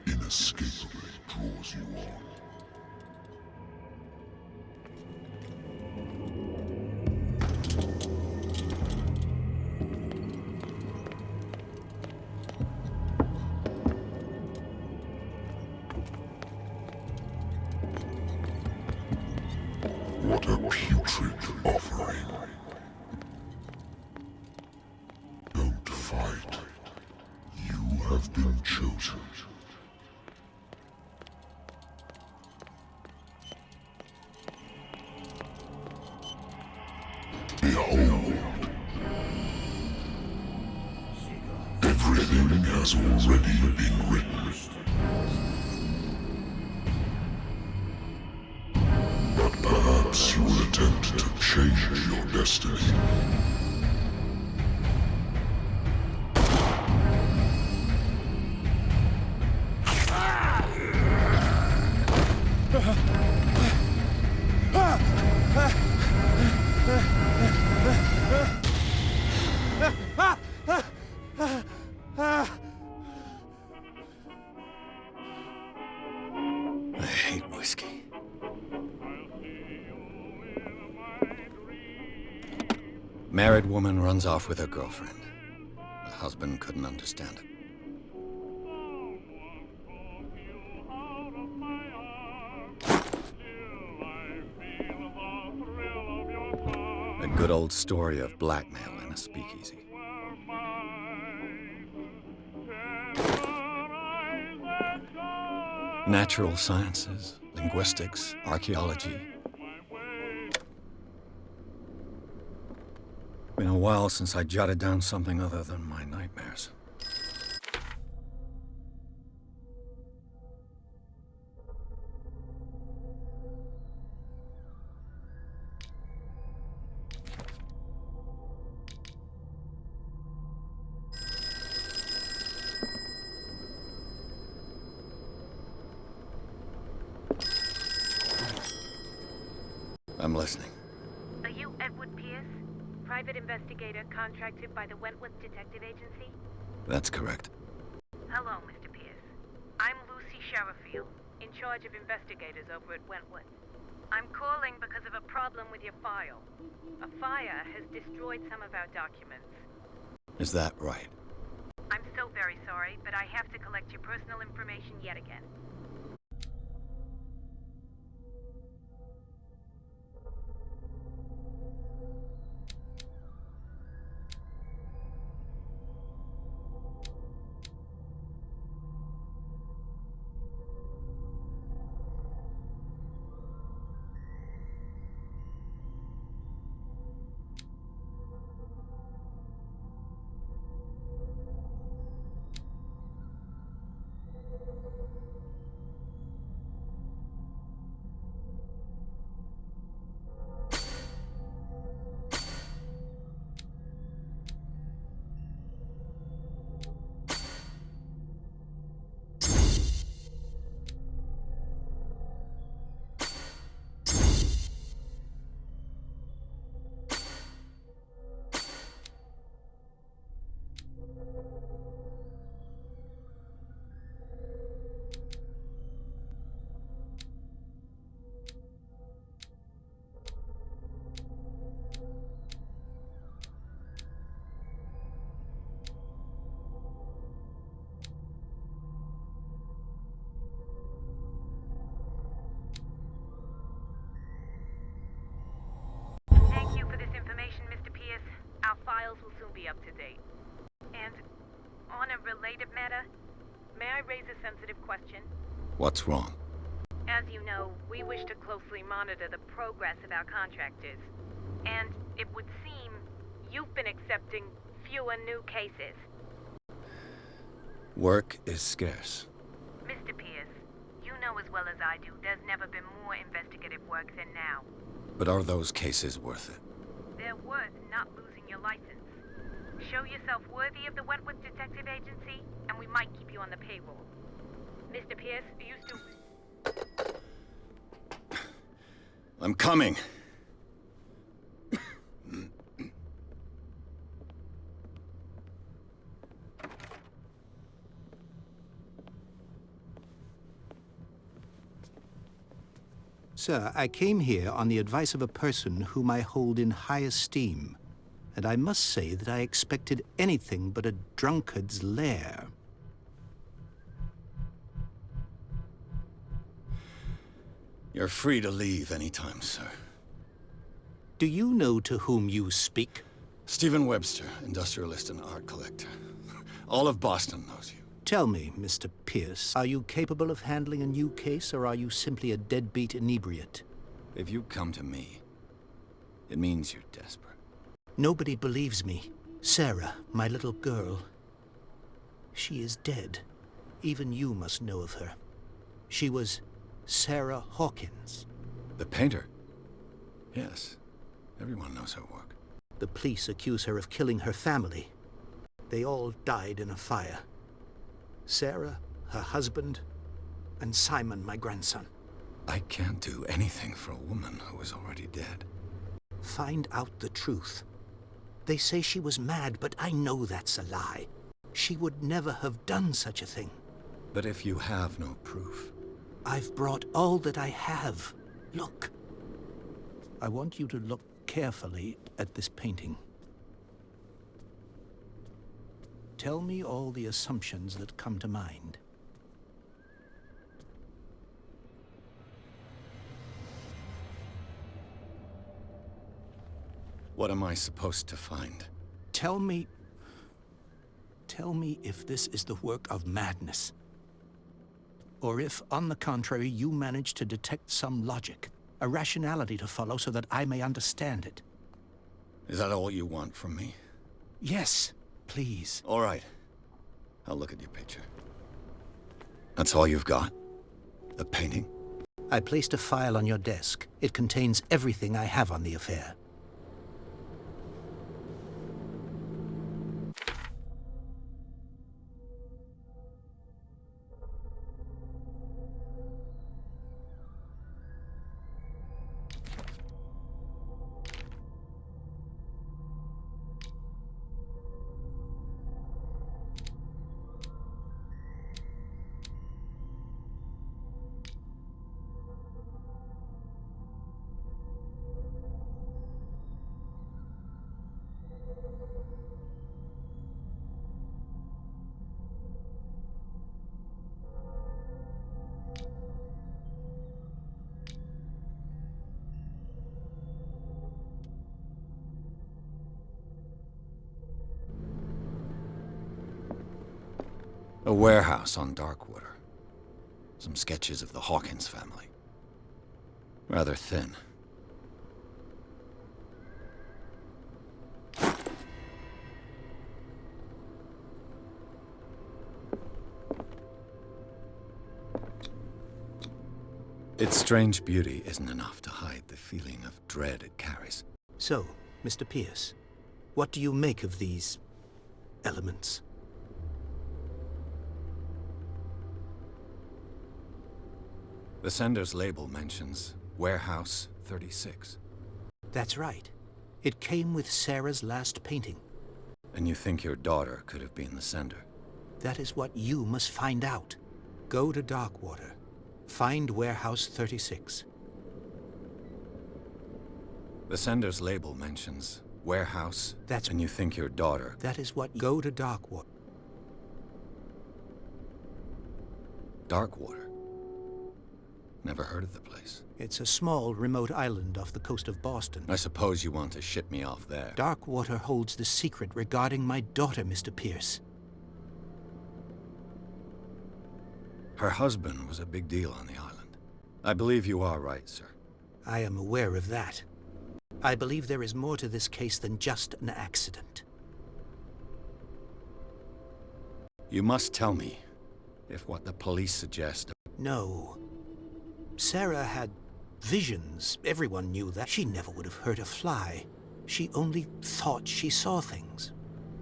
inescapably draws you on. What a putrid offering. Don't fight. You have been chosen. Behold. Everything has already been written. But perhaps you will attempt to change your destiny. I hate whiskey. Married woman runs off with her girlfriend. The husband couldn't understand it. A good old story of blackmail in a speakeasy. Natural sciences, linguistics, archaeology. Been a while since I jotted down something other than my nightmares. I'm listening. Are you Edward Pierce, private investigator contracted by the Wentworth Detective Agency? That's correct. Hello, Mr. Pierce. I'm Lucy Sherifield, in charge of investigators over at Wentworth. I'm calling because of a problem with your file. A fire has destroyed some of our documents. Is that right? I'm so very sorry, but I have to collect your personal information yet again. Thank you for this information, Mr. Pierce. Our files will soon be up to date. And on a related matter, may I raise a sensitive question? What's wrong? As you know, we wish to closely monitor the progress of our contractors. And it would seem you've been accepting fewer new cases. Work is scarce. Mr. Pierce, you know as well as I do, there's never been more investigative work than now. But are those cases worth it? They're worth not losing your license. Show yourself worthy of the Wentworth Detective Agency, and we might keep you on the payroll. Mr. Pierce, you still... I'm coming. Sir, I came here on the advice of a person whom I hold in high esteem, and I must say that I expected anything but a drunkard's lair. You're free to leave anytime, sir. Do you know to whom you speak? Stephen Webster, industrialist and art collector. All of Boston knows you. Tell me, Mr. Pierce, are you capable of handling a new case, or are you simply a deadbeat inebriate? If you come to me, it means you're desperate. Nobody believes me. Sarah, my little girl. She is dead. Even you must know of her. She was Sarah Hawkins. The painter? Yes. Everyone knows her work. The police accuse her of killing her family. They all died in a fire. Sarah, her husband, and Simon, my grandson. I can't do anything for a woman who is already dead. Find out the truth. They say she was mad, but I know that's a lie. She would never have done such a thing. But if you have no proof... I've brought all that I have. Look. I want you to look carefully at this painting. Tell me all the assumptions that come to mind. What am I supposed to find? Tell me if this is the work of madness. Or if, on the contrary, you manage to detect some logic, a rationality to follow so that I may understand it. Is that all you want from me? Yes, please. All right. I'll look at your picture. That's all you've got? The painting? I placed a file on your desk. It contains everything I have on the affair. A warehouse on Darkwater. Some sketches of the Hawkins family. Rather thin. Its strange beauty isn't enough to hide the feeling of dread it carries. So, Mr. Pierce, what do you make of these elements? The sender's label mentions Warehouse 36. That's right. It came with Sarah's last painting. And you think your daughter could have been the sender? That is what you must find out. Go to Darkwater. Find Warehouse 36. The sender's label mentions Warehouse, and you think your daughter... That is what... Go to Darkwater. Darkwater? Never heard of the place. It's a small, remote island off the coast of Boston. I suppose you want to ship me off there. Darkwater holds the secret regarding my daughter, Mr. Pierce. Her husband was a big deal on the island. I believe you are right, sir. I am aware of that. I believe there is more to this case than just an accident. You must tell me if what the police suggest... No. Sarah had visions. Everyone knew that. She never would have hurt a fly. She only thought she saw things.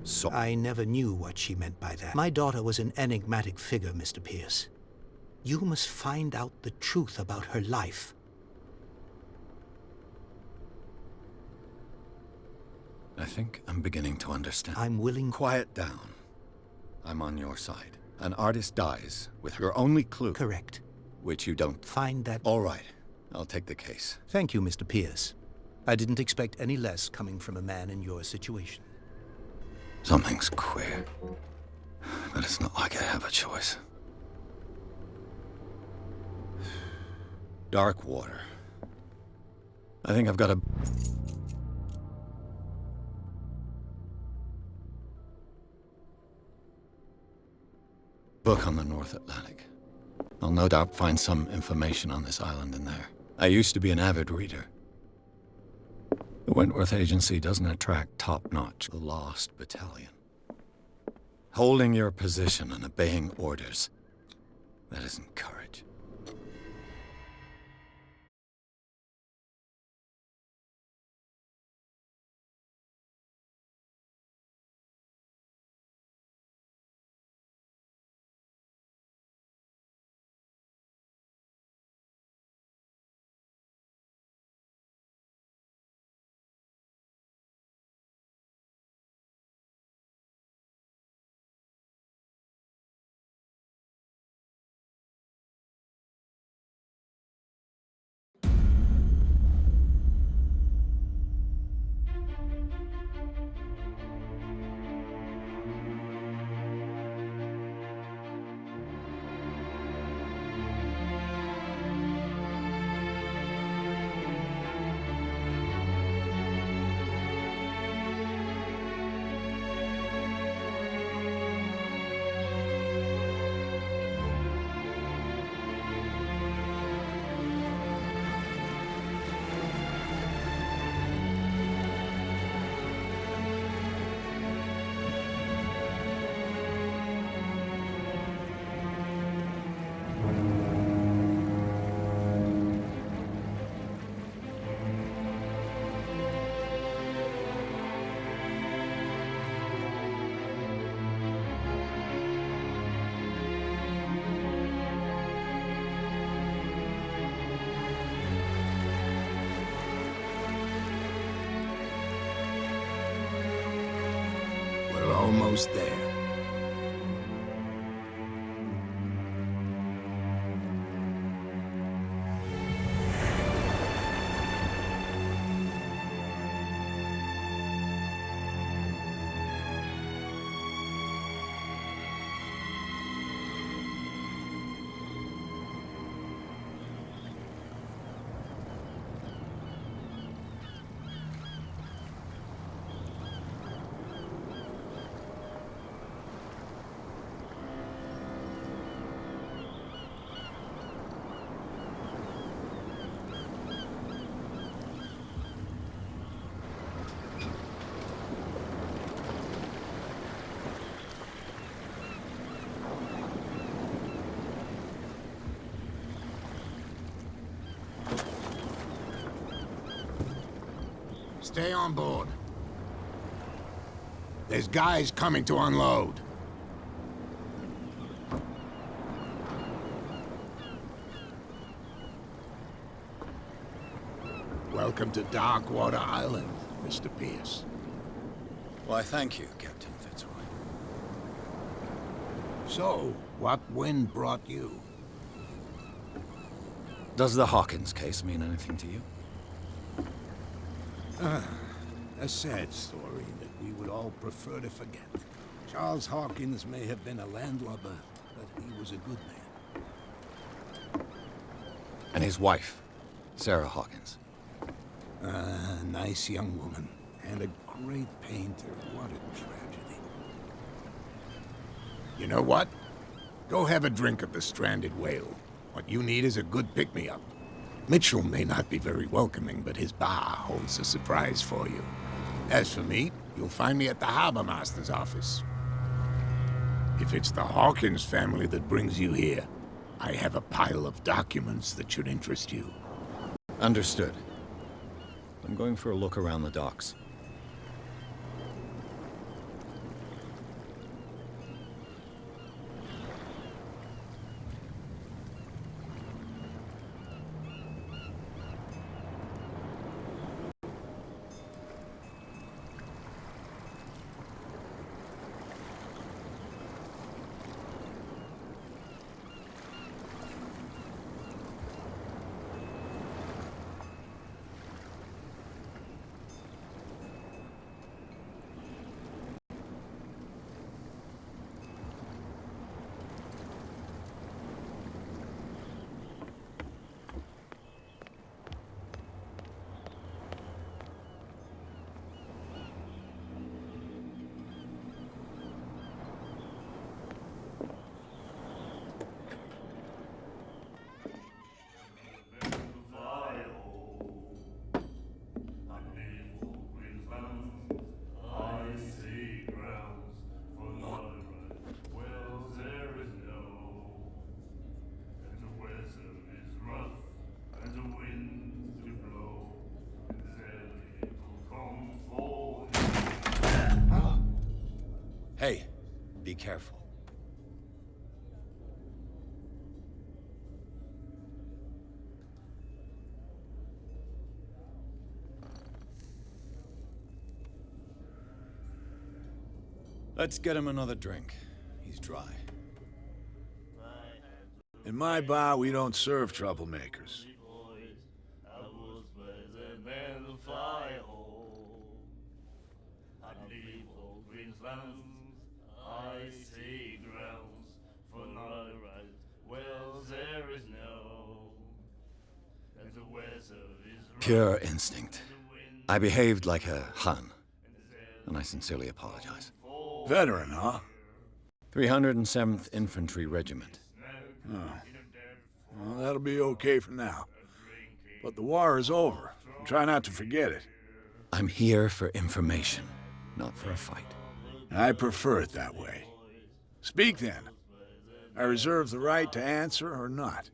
So... I never knew what she meant by that. My daughter was an enigmatic figure, Mr. Pierce. You must find out the truth about her life. I think I'm beginning to understand. I'm willing... Quiet down. I'm on your side. An artist dies with her only clue. Correct. Which you don't... Find that... All right. I'll take the case. Thank you, Mr. Pierce. I didn't expect any less coming from a man in your situation. Something's queer. But it's not like I have a choice. Dark water. I think I've got a... book on the North Atlantic. I'll no doubt find some information on this island in there. I used to be an avid reader. The Wentworth Agency doesn't attract top-notch, the Lost Battalion. Holding your position and obeying orders, that isn't courage. We're almost there. Stay on board. There's guys coming to unload. Welcome to Darkwater Island, Mr. Pierce. Why, thank you, Captain Fitzroy. So, what wind brought you? Does the Hawkins case mean anything to you? A sad story that we would all prefer to forget. Charles Hawkins may have been a landlubber, but he was a good man. And his wife, Sarah Hawkins. Nice young woman, and a great painter. What a tragedy. You know what? Go have a drink of the stranded whale. What you need is a good pick-me-up. Mitchell may not be very welcoming, but his bar holds a surprise for you. As for me, you'll find me at the Harbor Master's office. If it's the Hawkins family that brings you here, I have a pile of documents that should interest you. Understood. I'm going for a look around the docks. careful. Let's get him another drink. He's dry. In my bar, we don't serve troublemakers. Pure instinct. I behaved like a Hun, and I sincerely apologize. Veteran, huh? 307th Infantry Regiment. Well, that'll be okay for now. But the war is over. Try not to forget it. I'm here for information, not for a fight. I prefer it that way. Speak then. I reserve the right to answer or not.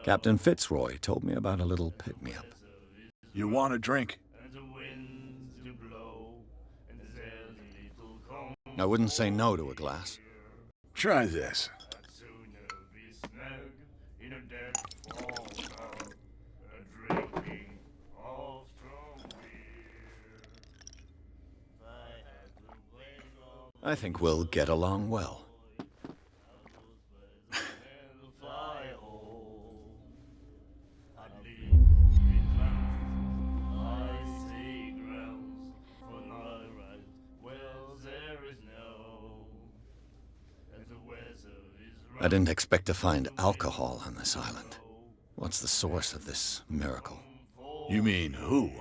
Captain Fitzroy told me about a little pick-me-up. You want a drink? I wouldn't say no to a glass. Try this. I think we'll get along well. I didn't expect to find alcohol on this island. What's the source of this miracle? You mean who?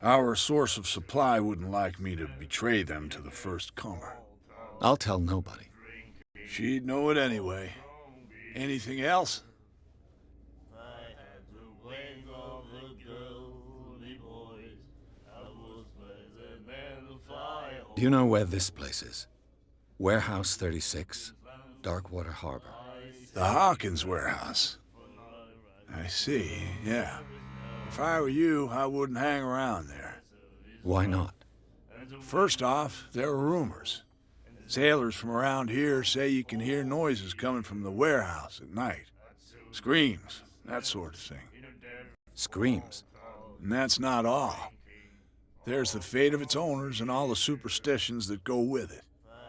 Our source of supply wouldn't like me to betray them to the first comer. I'll tell nobody. She'd know it anyway. Anything else? Do you know where this place is? Warehouse 36, Darkwater Harbor. The Hawkins warehouse. I see, yeah. If I were you, I wouldn't hang around there. Why not? First off, there are rumors. Sailors from around here say you can hear noises coming from the warehouse at night. Screams, that sort of thing. Screams. And that's not all. There's the fate of its owners and all the superstitions that go with it.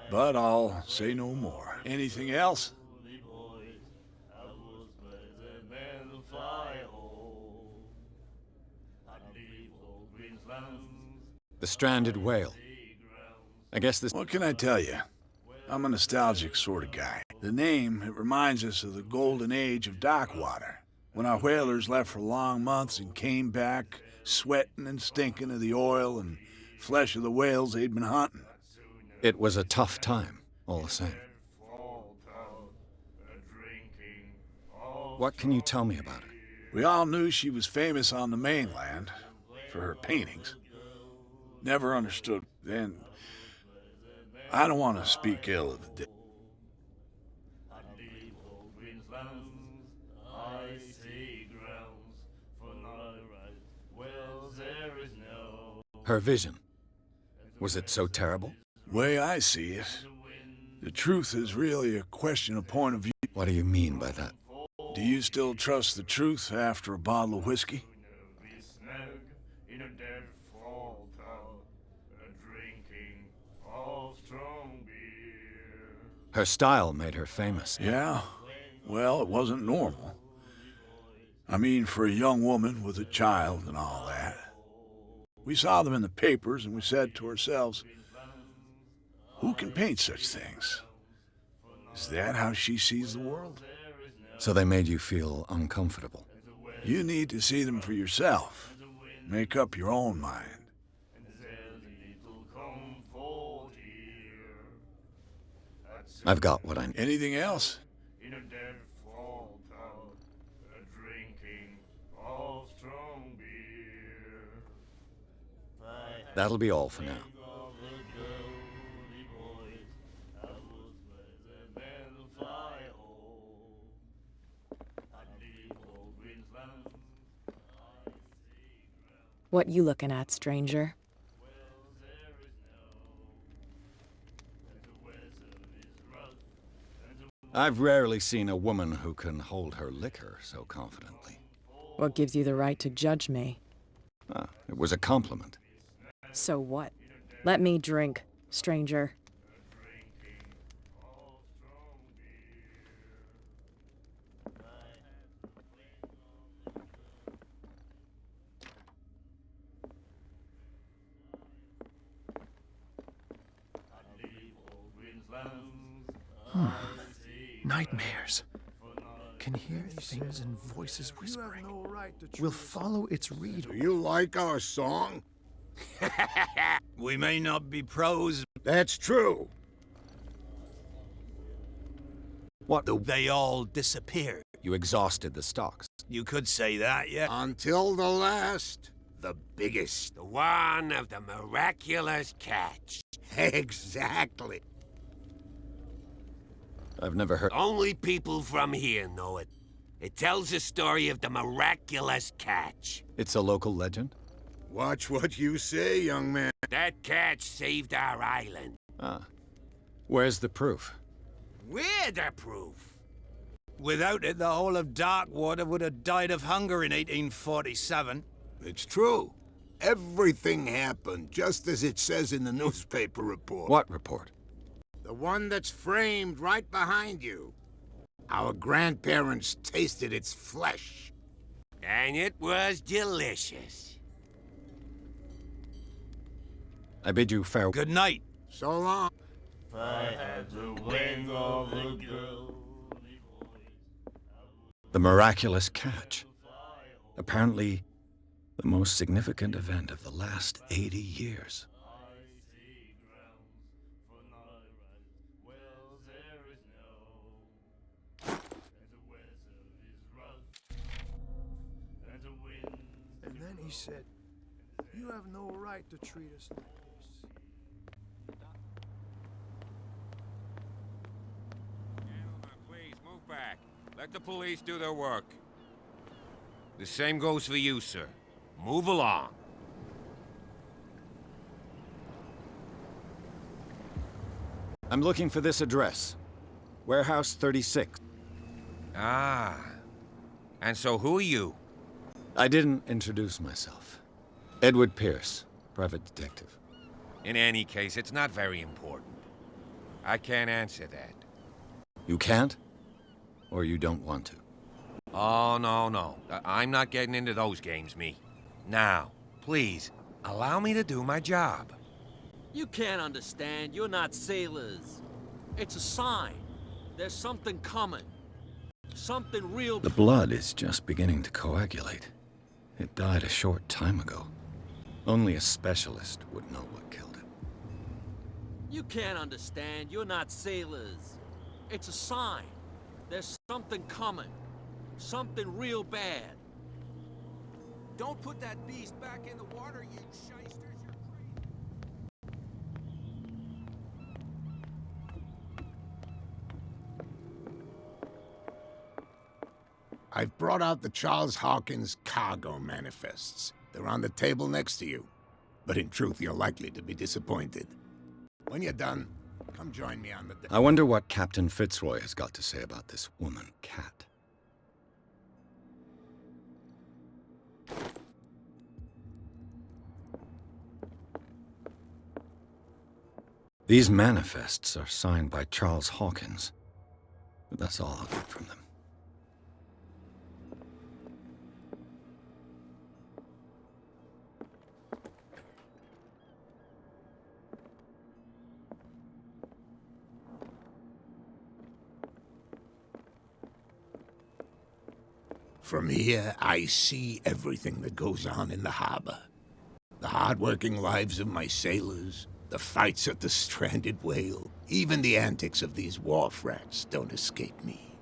But I'll say no more. Anything else? The stranded whale. I guess this... What can I tell you? I'm a nostalgic sort of guy. The name, it reminds us of the golden age of dockwater, when our whalers left for long months and came back sweating and stinking of the oil and flesh of the whales they'd been hunting. It was a tough time, all the same. What can you tell me about her? We all knew she was famous on the mainland for her paintings. Never understood then. I don't want to speak ill of the dead. Her vision. Was it so terrible? Way I see it, the truth is really a question of point of view. What do you mean by that? Do you still trust the truth after a bottle of whiskey? Her style made her famous. Yeah? Well, it wasn't normal. I mean, for a young woman with a child and all that. We saw them in the papers and we said to ourselves, who can paint such things? Is that how she sees the world? So they made you feel uncomfortable. You need to see them for yourself. Make up your own mind. I've got what I need. Anything else? That'll be all for now. What you looking at, stranger? I've rarely seen a woman who can hold her liquor so confidently. What gives you the right to judge me? Ah, it was a compliment. So what? Let me drink, stranger. Nightmares. Can hear things and voices whispering. We'll follow its reader. Do you like our song? We may not be pros. That's true. What? They all disappeared. You exhausted the stocks. You could say that, yeah. Until the last, the biggest. The one of the miraculous catch. Exactly. I've never heard. Only people from here know it. It tells the story of the miraculous catch. It's a local legend? Watch what you say, young man. That catch saved our island. Ah. Where's the proof? We're the proof. Without it, the whole of Darkwater would have died of hunger in 1847. It's true. Everything happened just as it says in the newspaper report. What report? The one that's framed right behind you. Our grandparents tasted its flesh. And it was delicious. I bid you farewell. Good night. So long. If I had the wings of a girl. The miraculous catch. Apparently, the most significant event of the last 80 years. And then he said, "You have no right to treat us like this." Gentlemen, please move back. Let the police do their work. The same goes for you, sir. Move along. I'm looking for this address. Warehouse 36. Ah. And so who are you? I didn't introduce myself. Edward Pierce, private detective. In any case, it's not very important. I can't answer that. You can't? Or you don't want to? Oh, no. I'm not getting into those games, me. Now, please, allow me to do my job. You can't understand. You're not sailors. It's a sign. There's something coming. Something real. The blood is just beginning to coagulate. It died a short time ago. Only a specialist would know what killed it. You can't understand. You're not sailors. It's a sign. There's something coming. Something real bad. Don't put that beast back in the water, you shysters. You're crazy. I've brought out the Charles Hawkins cargo manifests. They're on the table next to you. But in truth, you're likely to be disappointed. When you're done, come join me on the deck. I wonder what Captain Fitzroy has got to say about this woman, Cat. These manifests are signed by Charles Hawkins, but that's all I'll get from them. From here, I see everything that goes on in the harbor. The hard-working lives of my sailors, the fights at the stranded whale, even the antics of these wharf rats don't escape me.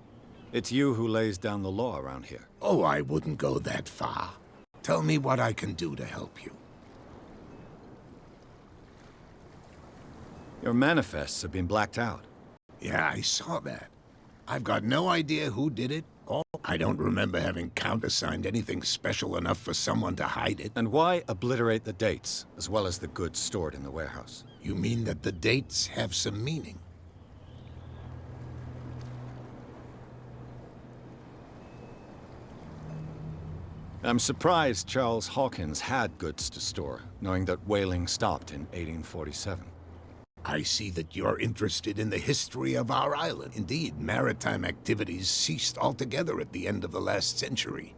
It's you who lays down the law around here. Oh, I wouldn't go that far. Tell me what I can do to help you. Your manifests have been blacked out. Yeah, I saw that. I've got no idea who did it all. I don't remember having countersigned anything special enough for someone to hide it. And why obliterate the dates, as well as the goods stored in the warehouse? You mean that the dates have some meaning? I'm surprised Charles Hawkins had goods to store, knowing that whaling stopped in 1847. I see that you're interested in the history of our island. Indeed, maritime activities ceased altogether at the end of the last century.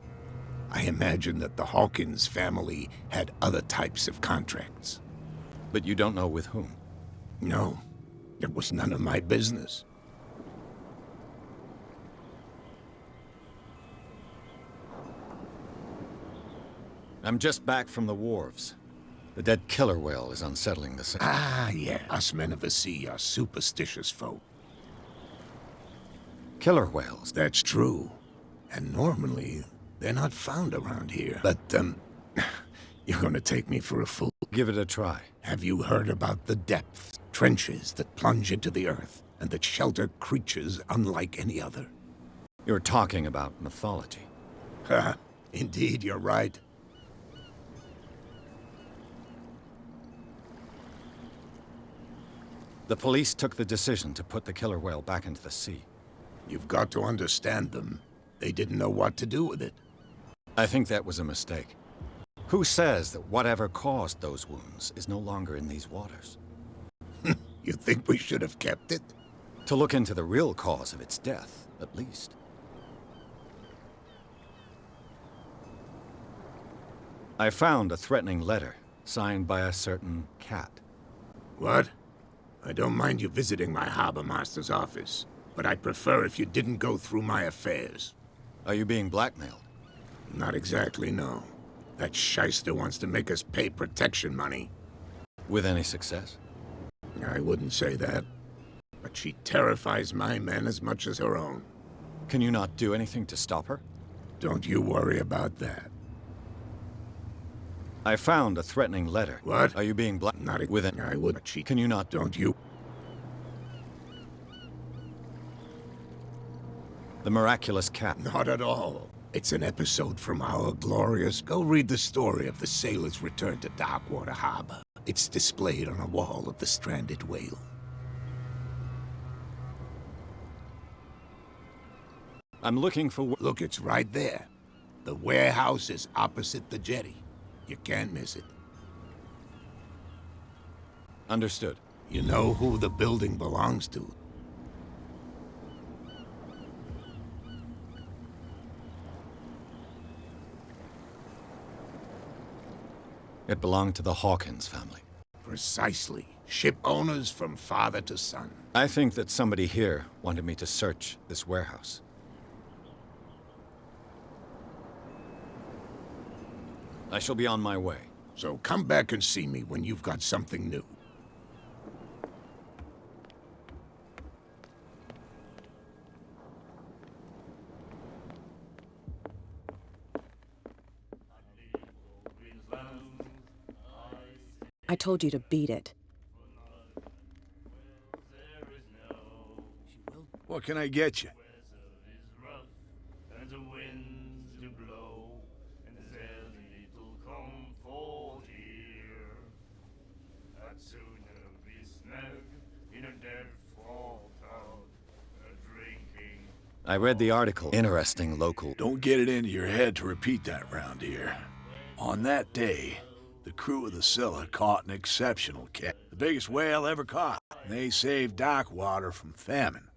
I imagine that the Hawkins family had other types of contracts. But you don't know with whom? No, it was none of my business. I'm just back from the wharves. The dead killer whale is unsettling the sea. Ah, yeah. Us men of the sea are superstitious folk. Killer whales? That's true. And normally, they're not found around here. But, you're gonna take me for a fool. Give it a try. Have you heard about the depths? Trenches that plunge into the earth, and that shelter creatures unlike any other? You're talking about mythology. Ha! Indeed, you're right. The police took the decision to put the killer whale back into the sea. You've got to understand them. They didn't know what to do with it. I think that was a mistake. Who says that whatever caused those wounds is no longer in these waters? You think we should have kept it? To look into the real cause of its death, at least. I found a threatening letter, signed by a certain cat. What? I don't mind you visiting my harbor master's office, but I'd prefer if you didn't go through my affairs. Are you being blackmailed? Not exactly, no. That shyster wants to make us pay protection money. With any success? I wouldn't say that. But she terrifies my men as much as her own. Can you not do anything to stop her? Don't you worry about that. I found a threatening letter. What? Are you being Not with it? I would. But she... Can you not? Don't you? The miraculous cat. Not at all. It's an episode from our glorious... Go read the story of the sailor's return to Darkwater Harbor. It's displayed on a wall of the stranded whale. I'm looking for... Look, it's right there. The warehouse is opposite the jetty. You can't miss it. Understood. You know who the building belongs to? It belonged to the Hawkins family. Precisely. Ship owners from father to son. I think that somebody here wanted me to search this warehouse. I shall be on my way. So come back and see me when you've got something new. I told you to beat it. What can I get you? I read the article. Interesting local. Don't get it into your head to repeat that round here. On that day, the crew of the Scylla caught an exceptional catch. The biggest whale ever caught. They saved Darkwater from famine.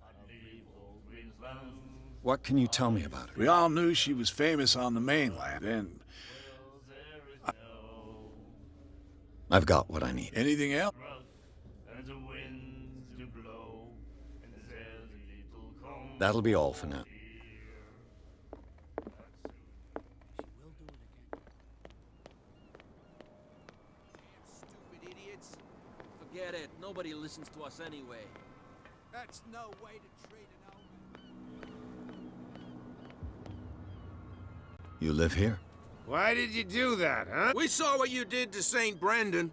What can you tell me about her? We all knew she was famous on the mainland, and... I've got what I need. Anything else? That'll be all for now. Stupid idiots. Forget it. Nobody listens to us anyway. That's no way to treat an old... You live here? Why did you do that, huh? We saw what you did to St. Brendan.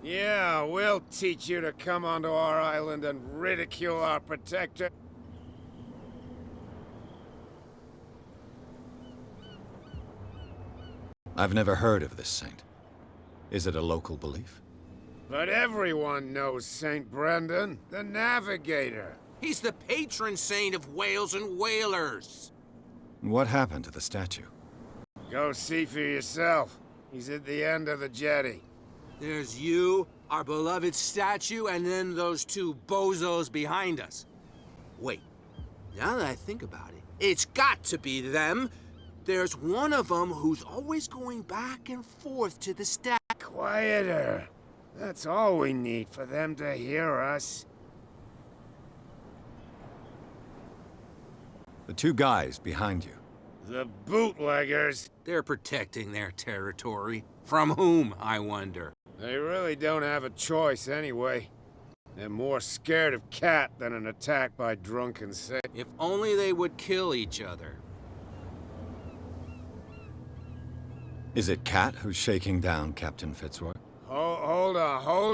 Yeah, we'll teach you to come onto our island and ridicule our protector. I've never heard of this saint. Is it a local belief? But everyone knows St. Brendan, the Navigator. He's the patron saint of whales and whalers. What happened to the statue? Go see for yourself. He's at the end of the jetty. There's you, our beloved statue, and then those two bozos behind us. Wait, now that I think about it, it's got to be them. There's one of them who's always going back and forth to the statue. Quieter. That's all we need for them to hear us. The two guys behind you. The bootleggers. They're protecting their territory. From whom, I wonder? They really don't have a choice anyway. They're more scared of Cat than an attack by drunken saints. If only they would kill each other. Is it Cat who's shaking down Captain Fitzroy? Hold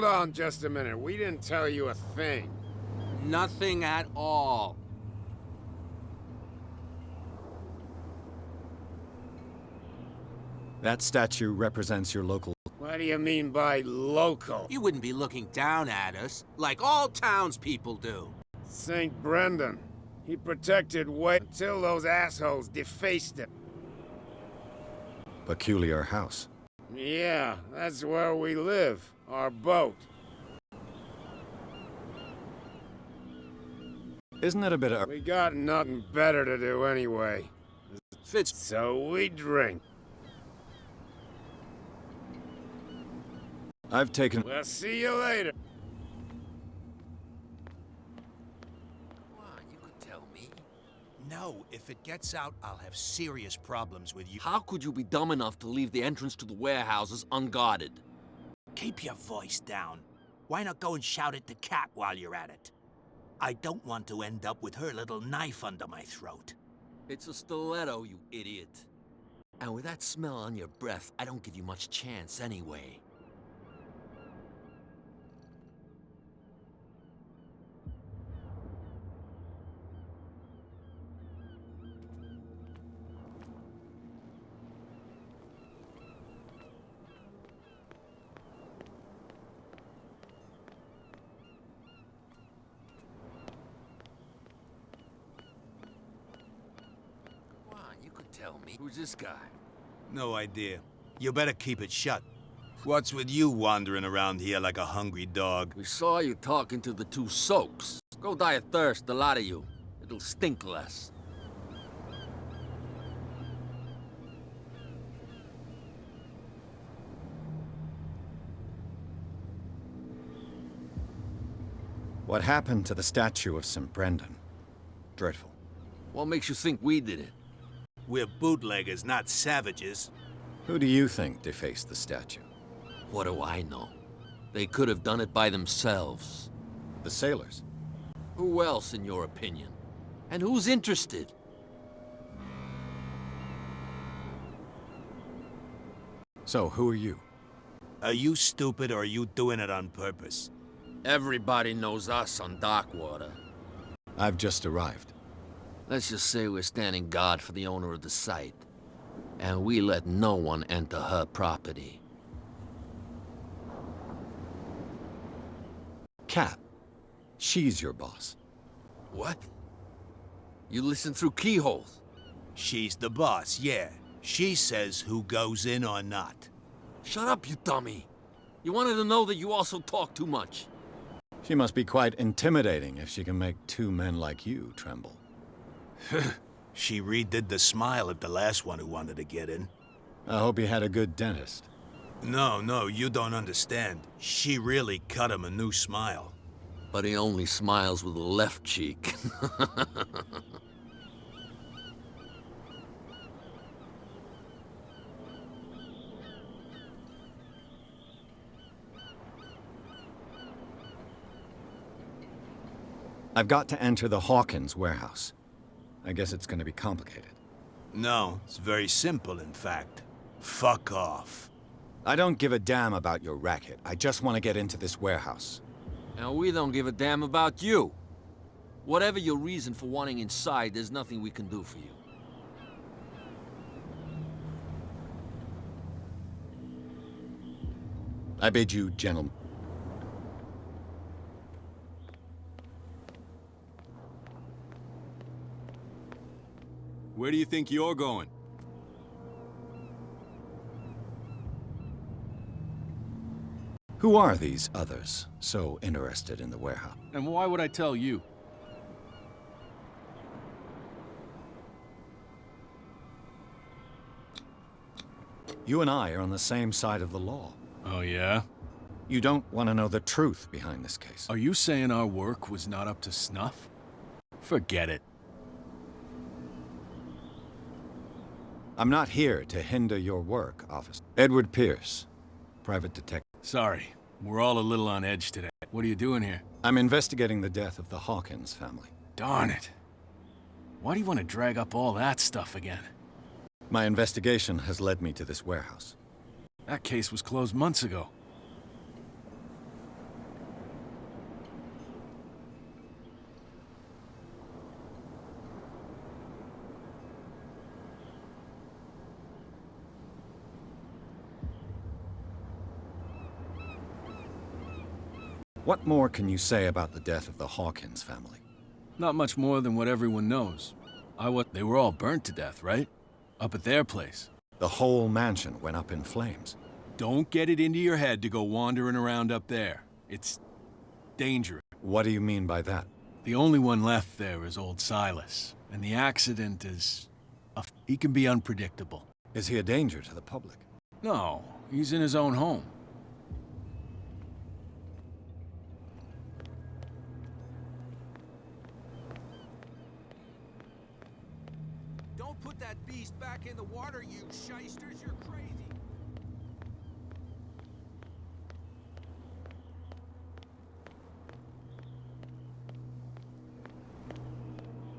on just a minute. We didn't tell you a thing. Nothing at all. That statue represents your local... What do you mean by local? You wouldn't be looking down at us, like all townspeople do. St. Brendan. He protected Way until those assholes defaced it. Peculiar house. Yeah, that's where we live. Our boat. Isn't it a bit of... We got nothing better to do anyway. So we drink. I've taken... We'll see you later. You could tell me. No, if it gets out, I'll have serious problems with you. How could you be dumb enough to leave the entrance to the warehouses unguarded? Keep your voice down. Why not go and shout at the cat while you're at it? I don't want to end up with her little knife under my throat. It's a stiletto, you idiot. And with that smell on your breath, I don't give you much chance anyway. Tell me, who's this guy? No idea. You better keep it shut. What's with you wandering around here like a hungry dog? We saw you talking to the two soaks. Go die of thirst, the lot of you. It'll stink less. What happened to the statue of St. Brendan? Dreadful. What makes you think we did it? We're bootleggers, not savages. Who do you think defaced the statue? What do I know? They could have done it by themselves. The sailors? Who else, in your opinion? And who's interested? So, who are you? Are you stupid or are you doing it on purpose? Everybody knows us on Darkwater. I've just arrived. Let's just say we're standing guard for the owner of the site. And we let no one enter her property. Cat. She's your boss. What? You listen through keyholes? She's the boss, yeah. She says who goes in or not. Shut up, you dummy. You wanted to know that you also talk too much. She must be quite intimidating if she can make two men like you tremble. She redid the smile at the last one who wanted to get in. I hope he had a good dentist. No, you don't understand. She really cut him a new smile. But he only smiles with the left cheek. I've got to enter the Hawkins warehouse. I guess it's going to be complicated. No, it's very simple, in fact. Fuck off. I don't give a damn about your racket. I just want to get into this warehouse. And we don't give a damn about you. Whatever your reason for wanting inside, there's nothing we can do for you. I bid you, gentlemen. Where do you think you're going? Who are these others so interested in the warehouse? And why would I tell you? You and I are on the same side of the law. Oh, yeah? You don't want to know the truth behind this case. Are you saying our work was not up to snuff? Forget it. I'm not here to hinder your work, officer. Edward Pierce, private detective. Sorry, we're all a little on edge today. What are you doing here? I'm investigating the death of the Hawkins family. Darn it. Why do you want to drag up all that stuff again? My investigation has led me to this warehouse. That case was closed months ago. What more can you say about the death of the Hawkins family? Not much more than what everyone knows. They were all burnt to death, right? Up at their place. The whole mansion went up in flames. Don't get it into your head to go wandering around up there. It's dangerous. What do you mean by that? The only one left there is old Silas, and the accident is... he can be unpredictable. Is he a danger to the public? No, he's in his own home. Don't put that beast back in the water, you shysters! You're crazy!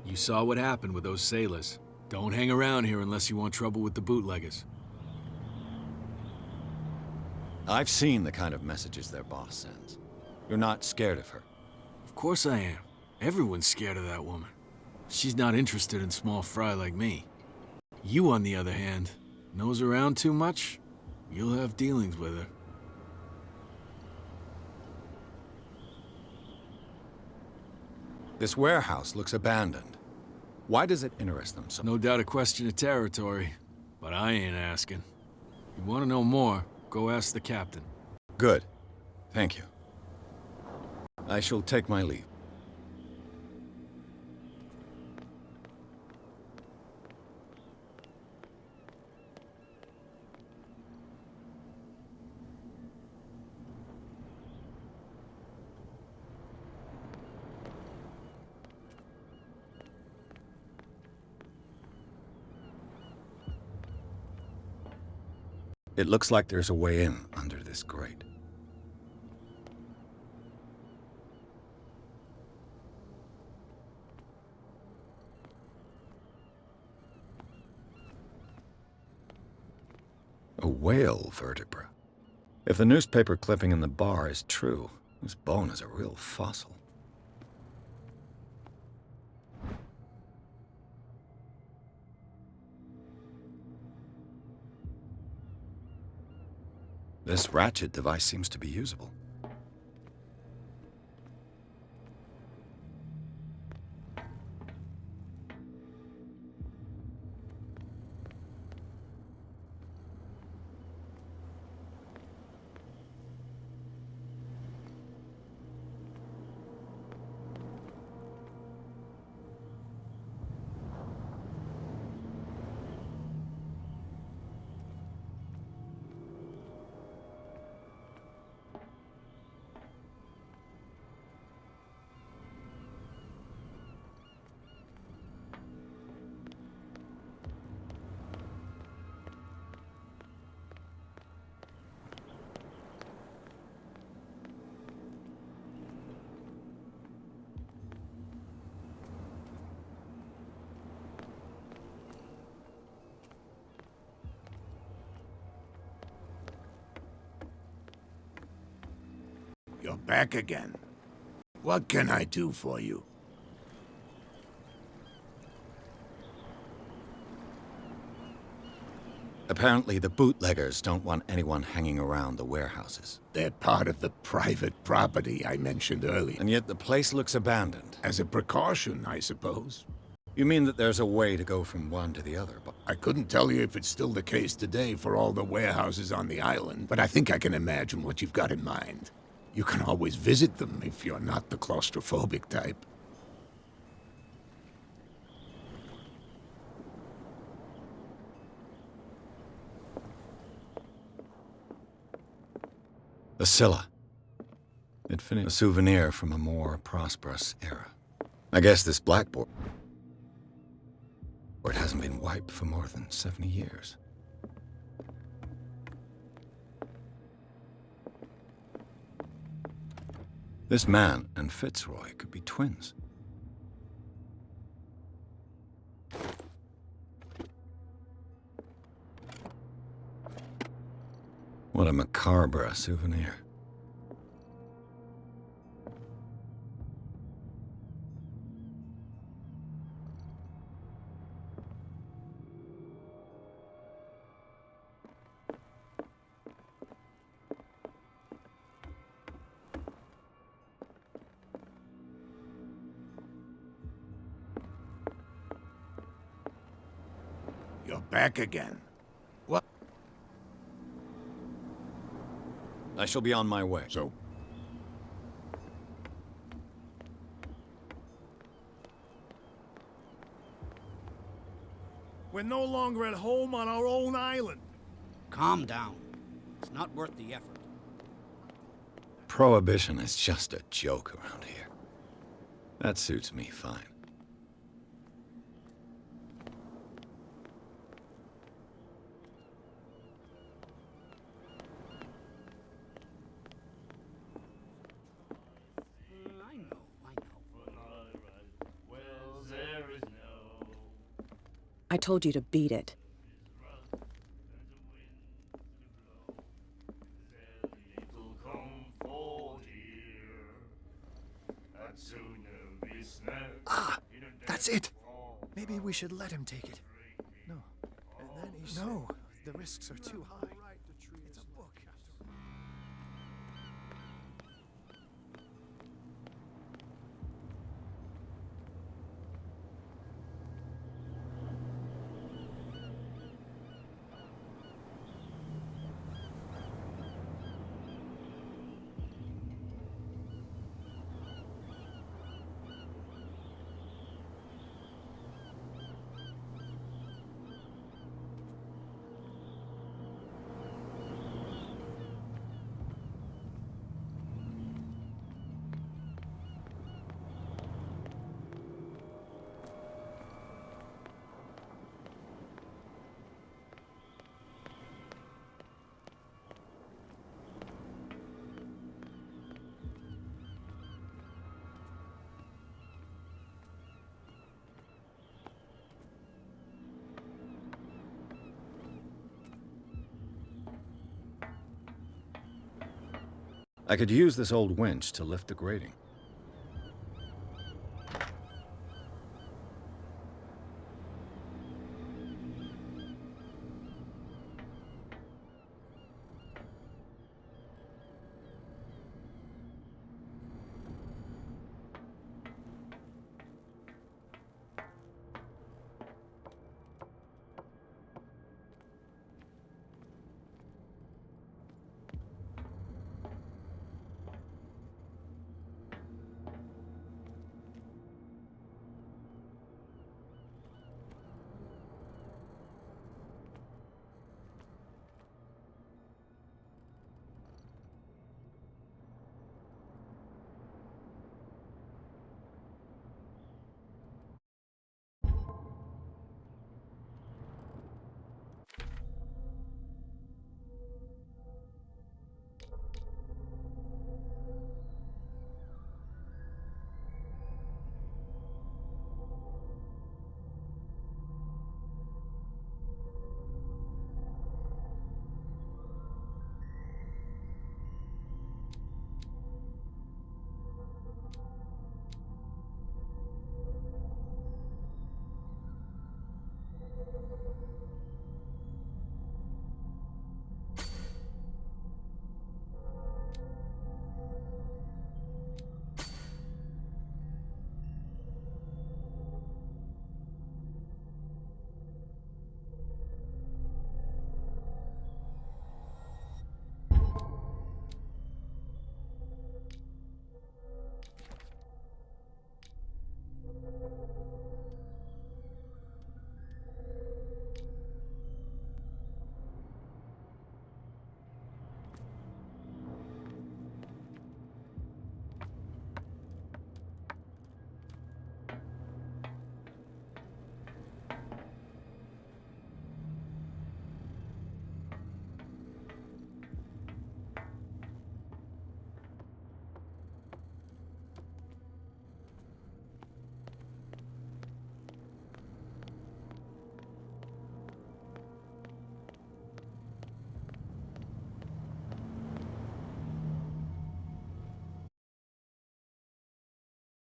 You saw what happened with those sailors. Don't hang around here unless you want trouble with the bootleggers. I've seen the kind of messages their boss sends. You're not scared of her? Of course I am. Everyone's scared of that woman. She's not interested in small fry like me. You, on the other hand, nose around too much, you'll have dealings with her. This warehouse looks abandoned. Why does it interest them so? No doubt a question of territory, but I ain't asking. You want to know more, go ask the captain. Good. Thank you. I shall take my leave. It looks like there's a way in under this grate. A whale vertebra. If the newspaper clipping in the bar is true, this bone is a real fossil. This ratchet device seems to be usable. You're back again. What can I do for you? Apparently, the bootleggers don't want anyone hanging around the warehouses. They're part of the private property I mentioned earlier. And yet the place looks abandoned. As a precaution, I suppose. You mean that there's a way to go from one to the other? I couldn't tell you if it's still the case today for all the warehouses on the island, but I think I can imagine what you've got in mind. You can always visit them if you're not the claustrophobic type. The Scylla. It finished a souvenir from a more prosperous era. I guess this blackboard hasn't been wiped for more than 70 years. This man and Fitzroy could be twins. What a macabre souvenir. You're back again. What? I shall be on my way. So? We're no longer at home on our own island. Calm down. It's not worth the effort. Prohibition is just a joke around here. That suits me fine. I told you to beat it. Ah, that's it. Maybe we should let him take it. No. And then he no, the risks are too high. It's a book. I could use this old winch to lift the grating.